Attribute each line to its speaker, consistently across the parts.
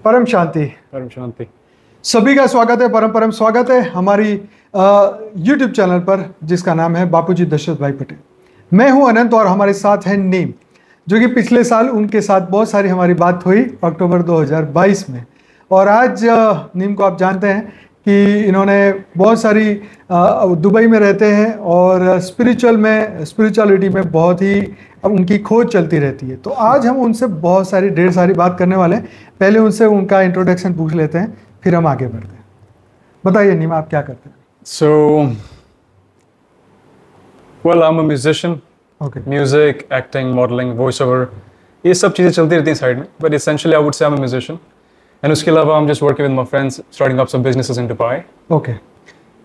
Speaker 1: परम शांति।
Speaker 2: परम शांति।
Speaker 1: सभी का स्वागत है, परम परम स्वागत है हमारी YouTube चैनल पर जिसका नाम है बापूजी दशरथ भाई पटेल। मैं हूं अनंत और हमारे साथ है नीम, जो कि पिछले साल उनके साथ बहुत सारी हमारी बात हुई अक्टूबर 2022 में। और आज नीम को आप जानते हैं कि इन्होंने बहुत सारी दुबई में रहते हैं और स्पिरिचुअलिटी में बहुत ही अब उनकी खोज चलती रहती है। तो आज हम उनसे ढेर सारी बात करने वाले हैं। पहले उनसे उनका इंट्रोडक्शन पूछ लेते हैं, फिर हम आगे बढ़ते हैं। बताइए नीम, आप क्या करते हैं?
Speaker 2: So, well, I'm a musician.
Speaker 1: Okay.
Speaker 2: Music, acting, modeling, voiceover, ये सब चीज़ें चलती रहती हैं साइड में. But essentially, I would say I'm a musician. And उसके अलावा I'm just working with my friends, starting up some businesses in Dubai.
Speaker 1: Okay.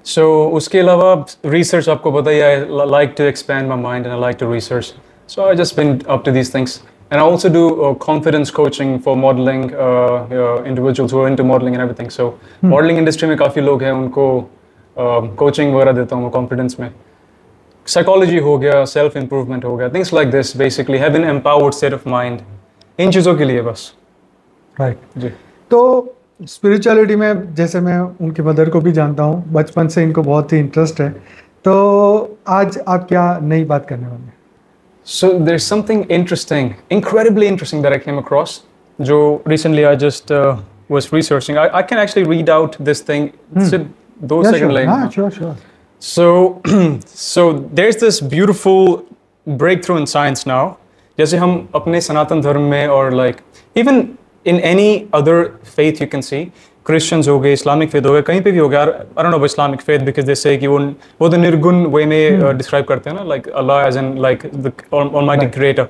Speaker 2: So उसके अलावा research आपको पता ही है, I like to expand my mind and I like to research. So I just been up to these things. And I also do confidence coaching for modeling, individuals who are into modeling and everything. So modeling industry में काफ़ी लोग हैं, उनको coaching वगैरह देता हूँ confidence में. Psychology हो गया, self improvement हो गया, things like this basically, have an empowered state of mind. इन चीज़ों के लिए बस.
Speaker 1: Right.
Speaker 2: जी.
Speaker 1: तो स्पिरिचुअलिटी में जैसे मैं उनकी मदर को भी जानता हूँ, बचपन से इनको बहुत ही इंटरेस्ट है, तो आज आप क्या नई बात करने वाले हैं?
Speaker 2: So there's something interesting, incredibly interesting that I came across. जो recently I just was researching. I can actually read out this thing. सिर्फ 2 सेकंड लगेंगे.
Speaker 1: Sure.
Speaker 2: So there's this beautiful breakthrough in science now. जैसे हम अपने सनातन धर्म में और like even in any other faith you can see, Christians हो गए, Islamic faith हो गए, कहीं पे भी हो गया. I don't know about Islamic faith because they say कि वो तो निर्गुण way में describe करते हैं ना, like Allah as in like the Almighty Creator.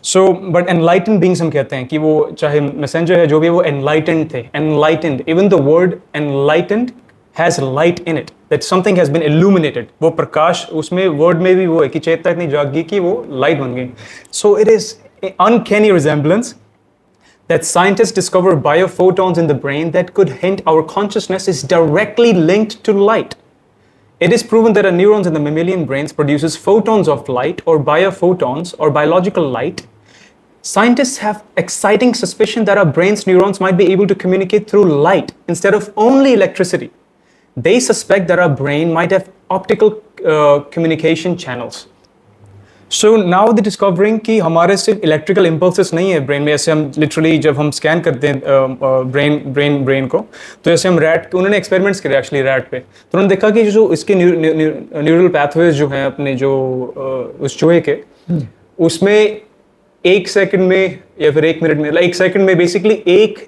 Speaker 2: So but enlightened beings हम कहते हैं कि वो चाहे messenger है जो भी, वो enlightened थे. Enlightened, even the word enlightened has light in it, that something has been illuminated. वो प्रकाश, उसमें word में भी वो है कि चेतना इतनी जाग गई कि वो light बन गई. So it is an uncanny resemblance that scientists discover biophotons in the brain that could hint our consciousness is directly linked to light. It is proven that a neurons in the mammalian brains produces photons of light or biophotons or biological light. Scientists have exciting suspicion that our brain's neurons might be able to communicate through light instead of only electricity. They suspect that our brain might have optical communication channels. So now they're discovering कि हमारे सिर्फ electrical impulses नहीं है brain में. ऐसे हम literally जब हम scan करते हैं brain को, तो ऐसे हम rat, उन्होंने experiments करे actually rat पे, तो उन्होंने देखा कि जो इसके neural pathways जो हैं अपने जो उस चूहे के, उसमें 1 सेकंड में या फिर 1 मिनट में, 1 सेकंड में basically एक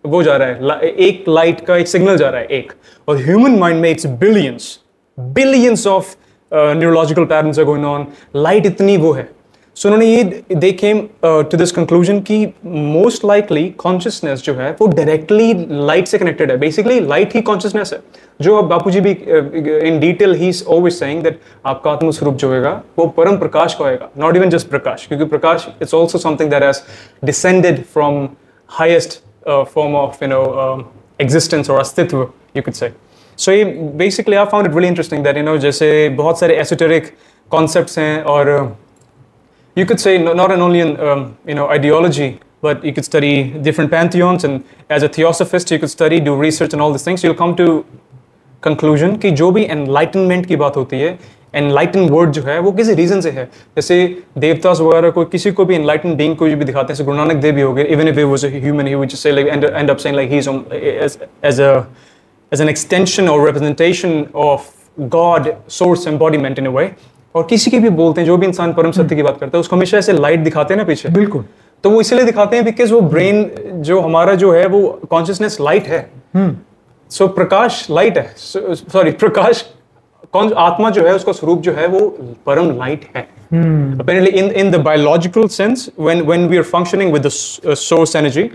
Speaker 2: वो जा रहा है, एक लाइट का एक सिग्नल जा रहा है एक, और ह्यूमन माइंड में it's billions of neurological patterns are going on. Light इतनी वो है. सो उन्होंने ये they came to this conclusion कि मोस्ट लाइकली कॉन्शियसनेस जो है वो डायरेक्टली लाइट से कनेक्टेड है. बेसिकली लाइट ही कॉन्शियसनेस है, जो अब बापूजी भी इन डिटेल ही इज ऑलवेज सेइंग दैट आपका आत्म स्वरूप जो होगा वो परम प्रकाश का होगा, नॉट इवन जस्ट प्रकाश, क्योंकि prakash it's also something that has descended from highest form of existence or अस्तित्व you could say. So basically I found it really interesting that जैसे बहुत सारे esoteric concepts हैं और you could say not only in ideology, but you could study different pantheons, and as a theosophist you could study, do research and all these things. So you'll come to conclusion कि जो भी enlightenment की बात होती है, enlightened word जो है वो किसी रीजन से है. जैसे देवतास वगैरह को, किसी को भी enlightened being को भी दिखाते हैं. गुरु नानक देव भी हो गए, even if he was a human, he would just say like end up saying like he's as an extension or representation of God, source embodiment in a way. और किसी के भी बोलते हैं, जो भी इंसान परम सत्य की बात करता है उसको हमेशा ऐसे लाइट दिखाते हैं ना पीछे. बिल्कुल. तो वो इसलिए दिखाते हैं बिकॉज वो ब्रेन जो हमारा जो है वो कॉन्शियसनेस लाइट है. सो प्रकाश लाइट है, सॉरी प्रकाश आत्मा जो है उसका स्वरूप जो है वो परम लाइट है. Apparently in the biological sense, when we are functioning with the source energy,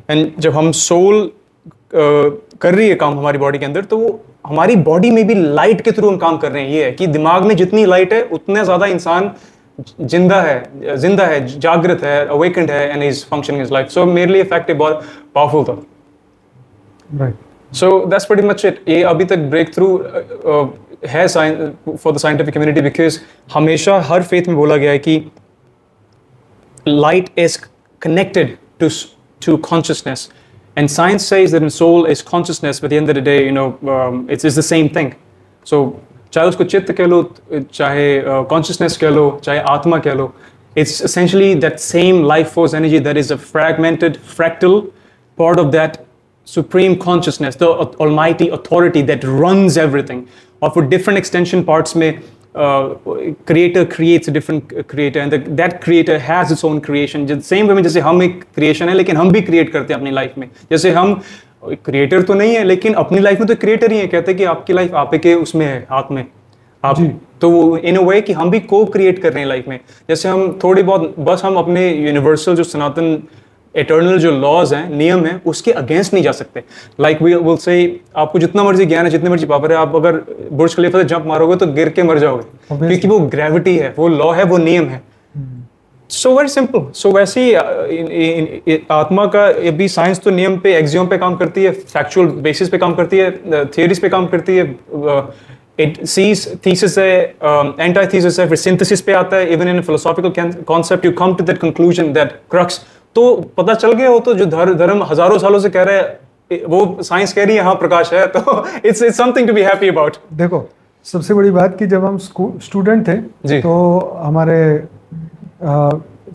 Speaker 2: and जब हम soul कर रही है काम हमारी बॉडी के अंदर, तो वो हमारी बॉडी में भी लाइट के थ्रू हम काम कर रहे हैं. ये है कि दिमाग में जितनी लाइट है उतना ज्यादा इंसान जिंदा है, जागृत है, awakened है, and is functioning his life. So मेरे लिए फैक्ट बहुत पावरफुल था. Right. So that's pretty much it. ये अभी तक breakthrough है for the scientific community, because हमेशा हर faith में बोला गया है कि light is connected to consciousness. And science says that in soul is consciousness, but at the end of the day, it's the same thing. So चाहे उसको चित्त कह लो, चाहे consciousness कह लो, चाहे आत्मा कह लो, it's essentially that same life force energy that is a fragmented, fractal part of that supreme consciousness, the almighty authority that runs everything. Or for different extension parts में creator creates a different creator, and that creator has its own creation. Just same way में जैसे हम एक creation है, लेकिन हम भी create करते हैं अपनी life में. जैसे हम creator तो नहीं है, लेकिन अपनी life में तो creator ही है. कहते हैं कि आपकी life आप के उसमें है, हाथ में. आप तो in a way कि हम भी co-create कर रहे हैं life में. जैसे हम थोड़ी बहुत बस हम अपने universal जो सनातन eternal जो laws हैं, नियम हैं, उसके against नहीं जा सकते. Like we will say, आपको जितना मर्जी ज्ञान है, जितनी मर्जी पावर है, आप अगर बुर्ज खलीफा से जंप मारोगे तो गिर के मर जाओगे, क्योंकि वो gravity है, वो law है, वो नियम है. So very simple. So वैसे ही आत्मा का भी साइंस तो नियम पे, एक्सियोम पे काम करती है, फैक्चुअल बेसिस पे काम करती है, थियरीज पे काम करती है. It sees thesis है, antithesis है, फिर synthesis पे आता है. Even in a philosophical concept, you come to that conclusion, that crux. तो पता चल गया हो तो जो धर्म हजारों सालों से कह रहे हैं, वो साइंस कह रही है हाँ प्रकाश है, तो it's something to be happy about.
Speaker 1: देखो सबसे बड़ी बात कि जब हम स्टूडेंट थे तो हमारे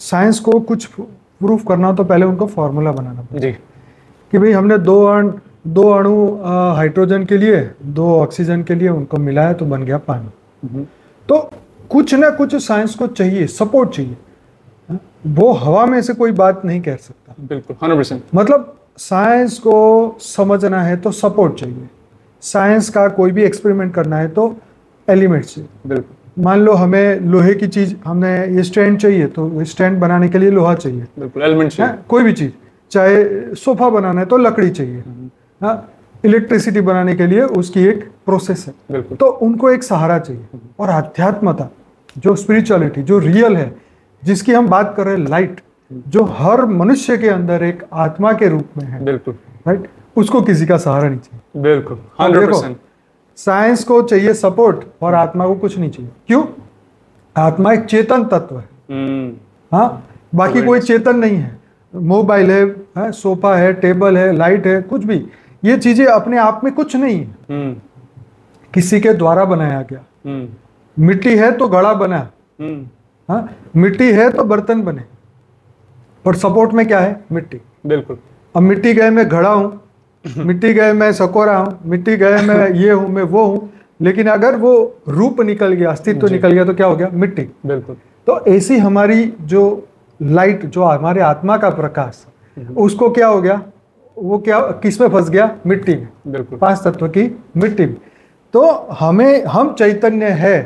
Speaker 1: साइंस को कुछ प्रूफ करना हो तो पहले उनको फॉर्मूला बनाना पड़ता
Speaker 2: जी
Speaker 1: कि भाई हमने दो अणु हाइड्रोजन के लिए, 2 ऑक्सीजन के लिए उनको मिलाया तो बन गया पानी. तो कुछ ना कुछ साइंस को चाहिए, सपोर्ट चाहिए. वो हवा में से कोई बात नहीं कह सकता.
Speaker 2: बिल्कुल 100%.
Speaker 1: मतलब साइंस को समझना है तो सपोर्ट चाहिए. साइंस का कोई भी एक्सपेरिमेंट करना है तो एलिमेंट चाहिए.
Speaker 2: बिल्कुल.
Speaker 1: मान लो हमें लोहे की चीज, हमने ये स्टैंड चाहिए तो स्टैंड बनाने के लिए लोहा चाहिए.
Speaker 2: बिल्कुल एलिमेंट चाहिए.
Speaker 1: कोई भी चीज, चाहे सोफा बनाना है तो लकड़ी चाहिए. इलेक्ट्रिसिटी बनाने के लिए उसकी एक प्रोसेस है.
Speaker 2: बिल्कुल.
Speaker 1: तो उनको एक सहारा चाहिए. और आध्यात्मता, जो स्पिरिचुअलिटी, जो रियल है, जिसकी हम बात कर रहे हैं, लाइट, जो हर मनुष्य के अंदर एक आत्मा के रूप में है.
Speaker 2: बिल्कुल.
Speaker 1: राइट. उसको किसी का सहारा नहीं चाहिए.
Speaker 2: बिल्कुल 100%.
Speaker 1: साइंस को चाहिए सपोर्ट और आत्मा को कुछ नहीं चाहिए. क्यों? आत्मा एक चेतन तत्व है. हाँ, बाकी कोई चेतन नहीं है. मोबाइल है, सोफा है, टेबल है, लाइट है, कुछ भी, ये चीजें अपने आप में कुछ नहीं है. किसी के द्वारा बनाया गया. मिट्टी है तो घड़ा बना. हाँ, मिट्टी है तो बर्तन बने, पर सपोर्ट में क्या है? मिट्टी.
Speaker 2: बिल्कुल.
Speaker 1: अब मिट्टी गए मैं घड़ा हूँ, मिट्टी गए मैं सकोरा हूँ, मिट्टी गए मैं ये हूँ, मैं वो हूँ, लेकिन अगर वो रूप निकल गया, अस्तित्व निकल गया तो क्या हो गया? मिट्टी.
Speaker 2: बिल्कुल.
Speaker 1: तो ऐसी हमारी जो लाइट, जो हमारे आत्मा का प्रकाश, उसको क्या हो गया? वो क्या, किस में फंस गया? मिट्टी में.
Speaker 2: बिल्कुल.
Speaker 1: 5 तत्व की मिट्टी में. तो हम चैतन्य है.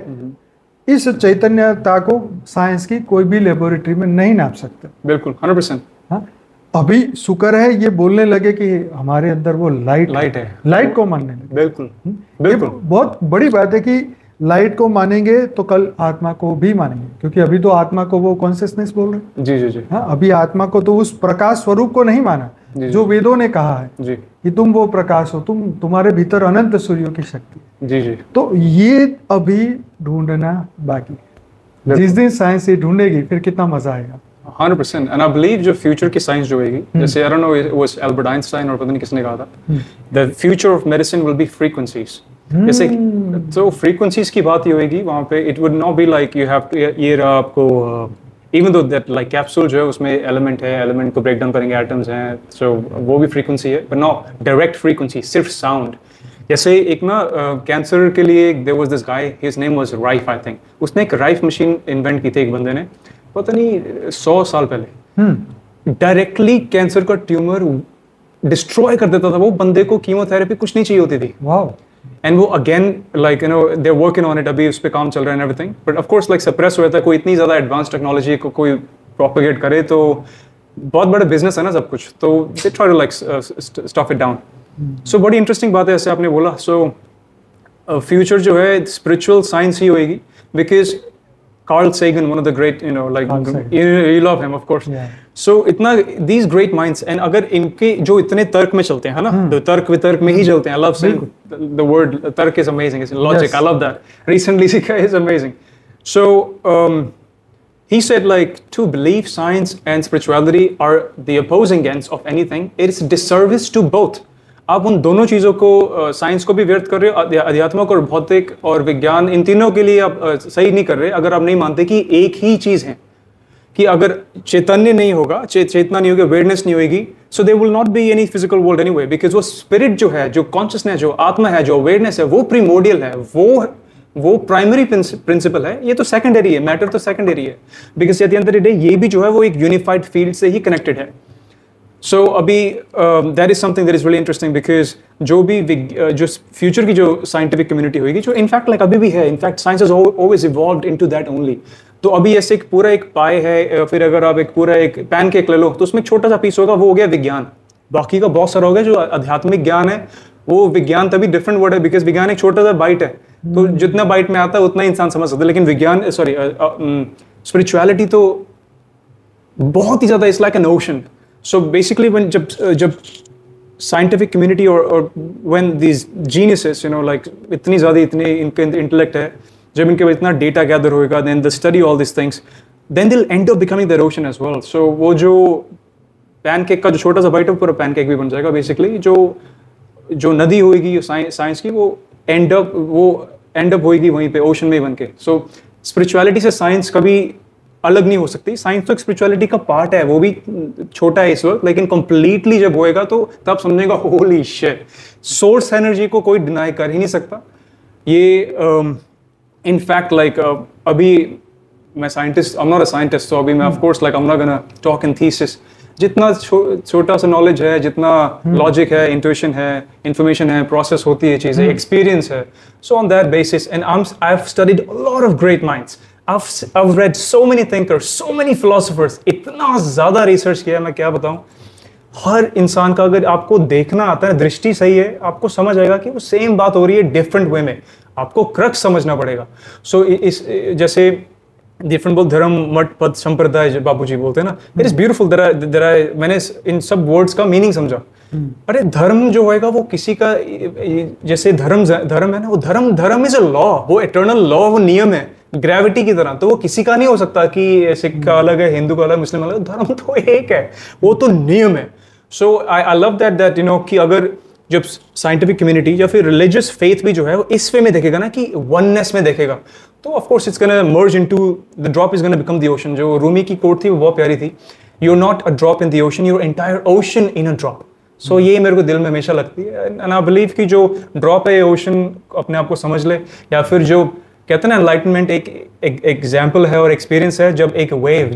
Speaker 1: इस चैतन्यता को साइंस की कोई भी लेबोरेटरी में नहीं नाप सकते.
Speaker 2: बिल्कुल 100%.
Speaker 1: हाँ, अभी शुक्र है ये बोलने लगे कि हमारे अंदर वो लाइट
Speaker 2: है.
Speaker 1: लाइट को मानने लगे.
Speaker 2: बिल्कुल. बिल्कुल.
Speaker 1: बहुत बड़ी बात है कि लाइट को मानेंगे तो कल आत्मा को भी मानेंगे, क्योंकि अभी तो आत्मा को वो कॉन्शियसनेस बोल रहे हैं.
Speaker 2: जी जी जी.
Speaker 1: हाँ, अभी आत्मा को तो उस प्रकाश स्वरूप को नहीं माना जो वेदों ने कहा है
Speaker 2: जी.
Speaker 1: कि तुम वो प्रकाश हो, तुम्हारे भीतर अनंत सूर्यों की शक्ति.
Speaker 2: जी जी.
Speaker 1: तो ये अभी ढूंढना बाकी. जिस दिन साइंस ये ढूंढेगी फिर कितना मजा आएगा.
Speaker 2: 100%. एंड आई बिलीव जो फ्यूचर की साइंस जो होगी, जैसे I don't know it was Albert Einstein और पता नहीं किसने कहा था, the future of medicine will be frequencies. जैसे तो फ्रीक्वेंसीज की बात ही होगी वहाँ पे. It would not be like you have to, ये रहा आपको, even though that like capsule जो है उसमें एलिमेंट है, एलिमेंट को ब्रेक डाउन करेंगे, एटम्स हैं, सो वो भी फ्रीक्वेंसी है, बट नॉट डायरेक्ट फ्रीक्वेंसी, सिर्फ साउंड. जैसे एक ना कैंसर के लिए there was this guy, his name was Rife I think. उसने एक राइफ मशीन इन्वेंट की थी एक बंदे ने, पता नहीं 100 साल पहले. डायरेक्टली कैंसर का ट्यूमर डिस्ट्रॉय कर देता था. वो बंदे को कीमोथेरेपी कुछ नहीं चाहिए होती थी.
Speaker 1: वाओ.
Speaker 2: एंड वो again like you know they are working on it. अभी उस पे काम चल रहा है and everything, but of course like suppress हो जाता है. कोई इतनी ज्यादा एडवांस टेक्नोलॉजी को कोई प्रोपेगेट करे तो बहुत बड़ा बिजनेस है ना सब कुछ, तो they try to like stuff it down. So बड़ी इंटरेस्टिंग बात है ऐसे आपने बोला. सो फ्यूचर जो है स्पिरिचुअल साइंस ही होएगी, because Carl Sagan, one of the great, like you love him, of course.
Speaker 1: Yeah.
Speaker 2: So इतना these great minds, and अगर इनके जो इतने तर्क में चलते हैं, है ना, तो तर्क वितर्क में ही चलते हैं. I love saying the word तर्क is amazing. It's logic. Yes. I love that. Recently सीखा is amazing. So he said like to believe science and spirituality are the opposing ends of anything. It is disservice to both. आप उन दोनों चीज़ों को science को भी व्यर्थ कर रहे हो, अध्यात्मक और भौतिक और विज्ञान, इन तीनों के लिए आप सही नहीं कर रहे अगर आप नहीं मानते कि एक ही चीज़ है, कि अगर चैतन्य नहीं होगा, चेतना नहीं होगी, अवेयरनेस नहीं होगी, so there will not be any physical world anyway, because वो स्पिरिट जो है, जो कॉन्शियसनेस, जो आत्मा है, जो अवेयरनेस है, वो प्रीमोडियल है, वो प्राइमरी प्रिंसिपल है। ये तो सेकेंडरी है, मैटर तो सेकेंडरी है, because at the end of the day ये भी जो है वो एक यूनिफाइड फील्ड से ही कनेक्टेड है। सो अभी that is something that is really interesting, because जो भी जो फ्यूचर की जो साइंटिफिक कम्युनिटी होगी, जो इनफैक्ट लाइक अभी भी है, in fact science has always evolved into that only. तो अभी ऐसे एक पूरा एक पाए है, फिर अगर आप एक पूरा एक पैनकेक ले लो तो उसमें एक छोटा सा पीस होगा, वो हो गया विज्ञान, बाकी का बहुत सारा हो गया जो आध्यात्मिक ज्ञान है। वो विज्ञान तभी डिफरेंट वर्ड है बिकॉज विज्ञान एक छोटा सा बाइट है, तो जितना बाइट में आता है उतना इंसान समझ सकता है, लेकिन विज्ञान स्पिरिचुअलिटी तो बहुत ही ज्यादा, it's like an ocean. So basically when जब साइंटिफिक कम्युनिटी और when these geniuses, you know, like इतनी ज्यादा, इतने इनके इंटेलेक्ट है, जब इनके इतना डेटा गैदर होएगा, then the study all this things, then they will end up becoming the ocean as well. So वो जो पैनकेक का जो छोटा सा बाइट है, पूरा पैनकेक भी बन जाएगा बेसिकली। जो नदी होगी साइंस की, वो एंड अप होगी वहीं पे ओशन में बन के। सो स्पिरिचुअलिटी से साइंस कभी अलग नहीं हो सकती। साइंस तो एक स्पिरिचुअलिटी का पार्ट है, वो भी छोटा है इस वक्त, लेकिन कंप्लीटली जब होएगा तो तब समझेगा होली शिट, सोर्स एनर्जी को कोई डिनाई कर ही नहीं सकता। ये इनफैक्ट लाइक अभी मैं scientist, I am not a scientist, तो अभी मैं of course like I am not gonna talk in thesis. जितना छोटा सा नॉलेज है, जितना लॉजिक है, इंट्यूशन है, इंफॉर्मेशन है, प्रोसेस होती है चीजें, एक्सपीरियंस है, so on that basis and I have studied a lot of great minds, I've read so many thinkers, so many philosophers, इतना ज्यादा रिसर्च किया मैं क्या बताऊं। हर इंसान का अगर आपको देखना आता है, दृष्टि सही है, आपको समझ आएगा कि वो सेम बात हो रही है डिफरेंट वे में, आपको क्रक्स समझना पड़ेगा। सो इस जैसे डिफरेंट बोल, धर्म, मठ, पद, संप्रदाय बापूजी बोलते हैं ना, इट इज ब्यूटीफुल। मैंने इन सब वर्ड्स का मीनिंग समझा। अरे धर्म जो होएगा वो किसी का, जैसे धर्म है ना, वो धर्म इज अ लॉ, वो इटर्नल लॉ, वो नियम है ग्रेविटी की तरह, तो वो किसी का नहीं हो सकता कि सिख का अलग है, हिंदू का अलग, मुस्लिम अलग, धर्म तो एक है, वो तो नियम है। So I love that you know, कि अगर जब साइंटिफिक कम्युनिटी या फिर रिलीजियस फेथ भी जो है वो इस वे में देखेगा ना, कि वननेस में देखेगा, तो of course it's gonna merge into the drop is gonna become the ocean. जो रूमी की कोट थी वो बहुत प्यारी थी, you are not a drop in the ocean, you are entire ocean in a drop. So ये मेरे को दिल में हमेशा लगती है, एंड आई बिलीव कि जो ड्रॉप है ओशन अपने आप को समझ ले, या फिर जो कहते हैं ना एनलाइटनमेंट एक एग्जाम्पल है और एक्सपीरियंस है। जब एक वेव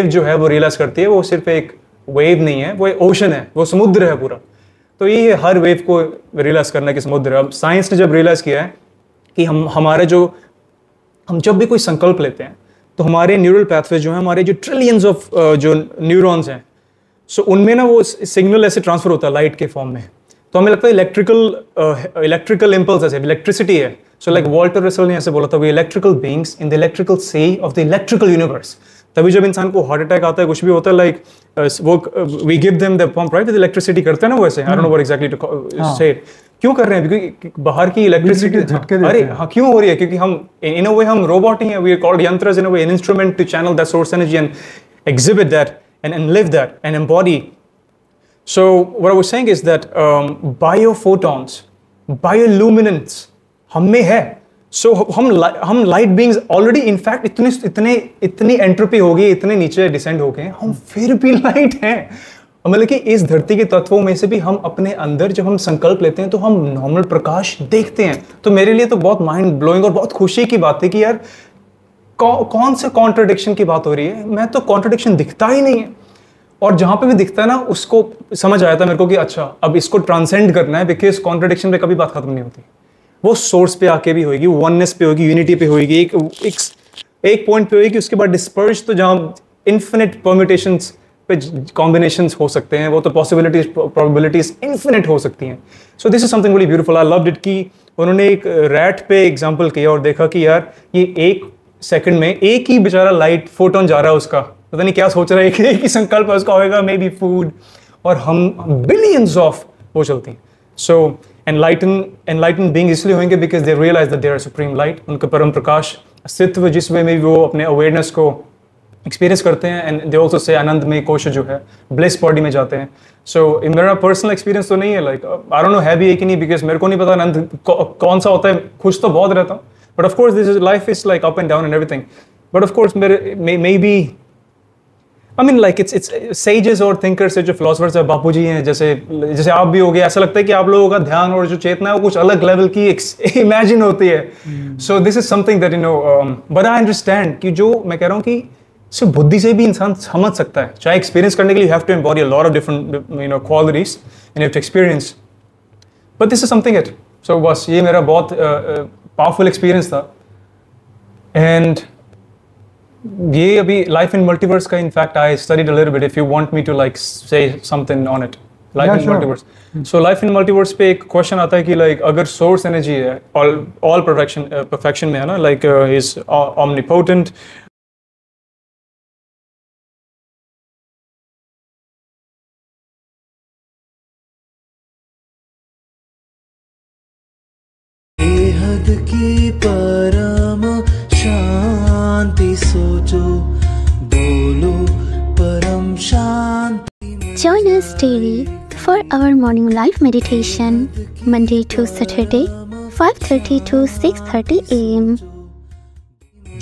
Speaker 2: जो है वो रियलाइज करती है, वो सिर्फ एक वेव नहीं है, वो एक ओशन है, वो समुद्र है पूरा। तो ये हर वेव को रियलाइज करना कि समुद्र है। अब साइंस ने जब रियलाइज किया है कि हम जब भी कोई संकल्प लेते हैं तो हमारे न्यूरल पाथवे जो है, हमारे जो ट्रिलियंस ऑफ जो न्यूरॉन्स हैं, सो उनमें ना वो सिग्नल ऐसे ट्रांसफर होता है लाइट के फॉर्म में। तो हमें लगता है इलेक्ट्रिकल इम्पल्स ऐसे इलेक्ट्रिसिटी है। सो लाइक वॉल्टर रसल ने ऐसे बोला था, we electrical beings in the electrical sea of the electrical universe. तभी जब इंसान को हार्ट अटैक आता है, कुछ भी होता है, लाइक वो we give them the pump right, with electricity करते हैं ना वैसे। I don't know what exactly to say it, क्यों कर रहे हैं, क्योंकि बाहर की इलेक्ट्रिसिटी झटके, अरे हाँ क्यों हो रही है, क्योंकि हम इन अ वे हम रोबोट ही हैं, we are called yantras in a way, an instrument to channel that source energy and exhibit that and live that and embody. So what I was saying is that biophotons, bioluminescence हम में है। So हम light beings already in fact इतनी entropy हो गई, इतने नीचे descend हो गए, हम फिर भी लाइट हैं। मतलब कि इस धरती के तत्वों में से भी हम अपने अंदर जब हम संकल्प लेते हैं तो हम नॉर्मल प्रकाश देखते हैं। तो मेरे लिए तो बहुत माइंड ब्लोइंग और बहुत खुशी की बात है कि यार कौन से कॉन्ट्रडिक्शन की बात हो रही है, मैं तो कॉन्ट्रडिक्शन दिखता ही नहीं है। और जहां पे भी दिखता है ना, उसको समझ आया था मेरे को कि अच्छा अब इसको ट्रांसेंड करना है, बिकॉज कॉन्ट्रडिक्शन पे कभी बात खत्म नहीं होती। वो सोर्स पे आके भी होगी, वननेस पे होगी, यूनिटी पे होगी, एक पॉइंट पे होगी, उसके बाद डिस्पर्स, तो जहां इन्फिनिट परम्यूटेशंस पे कॉम्बिनेशंस हो सकते हैं, वो तो पॉसिबिलिटीज प्रोबेबिलिटीज इन्फिनिट हो सकती हैं। So this is something very beautiful. I loved it कि उन्होंने एक रैट पे एग्जांपल किया और देखा कि यार ये 1 सेकंड में एक ही बेचारा लाइट फोटोन जा रहा है, उसका पता नहीं क्या सोच रहा है, एक ही संकल्प है उसका होएगा, मे बी फूड, और हम बिलियंस ऑफ वो चलती हैं। सो एनलाइटन बीइंग इसलिए होंगे because they realise that they are supreme light, उनका परम प्रकाश अस्तित्व, जिस वे में वो अपने अवेयरनेस को एक्सपीरियंस करते हैं एंड दे ऑल्सो से आनंद में कोश जो है ब्लिस बॉडी में जाते हैं. सो मेरा पर्सनल एक्सपीरियंस तो नहीं है, लाइक आई डोंट नो है भी है कि नहीं, बिकॉज मेरे को नहीं पता आनंद कौन सा होता है. खुश तो बहुत रहता हूँ, but of course this is life is like up and down and everything. But of course मेरे may be I mean like it's sages और थिंकर्स जो फिलोसफर्स है, बापूजी हैं, जैसे आप भी हो गए, ऐसा लगता है कि आप लोगों का ध्यान और जो चेतना है वो कुछ अलग लेवल की इमेजिन होती है. So this is something that you no, but I understand कि जो मैं कह रहा हूँ कि सिर्फ बुद्धि से भी इंसान समझ सकता है. चाहे एक्सपीरियंस करने के लिए you have to embody a lot of different you know qualities and you have to experience, but this is something it. So बस ये मेरा बहुत पावरफुल एक्सपीरियंस था. एंड ये अभी लाइफ इन मल्टीवर्स का in fact I studied a little bit, if you want me to like say something on it. Life in multiverse, so life in multiverse पे एक क्वेश्चन आता है कि लाइक अगर सोर्स एनर्जी है ऑल परफेक्शन में है ना, लाइक इज ऑमनीपोटेंट,
Speaker 3: की परम शांति सोचो, बोलो परम शांति.
Speaker 4: Join us daily for our morning live meditation, Monday to Saturday, 5:30 to 6:30 a.m.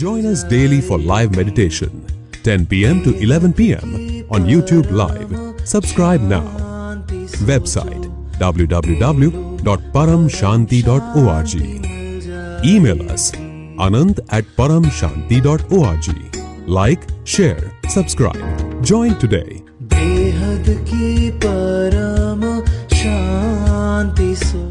Speaker 5: Join us daily for live meditation, 10 p.m. to 11 p.m. on YouTube Live. Subscribe now. Website www.paramshanti.org. Email us anand@paramshanti.org. Like, share, subscribe. Join today.
Speaker 3: बेहद की परम शांति सो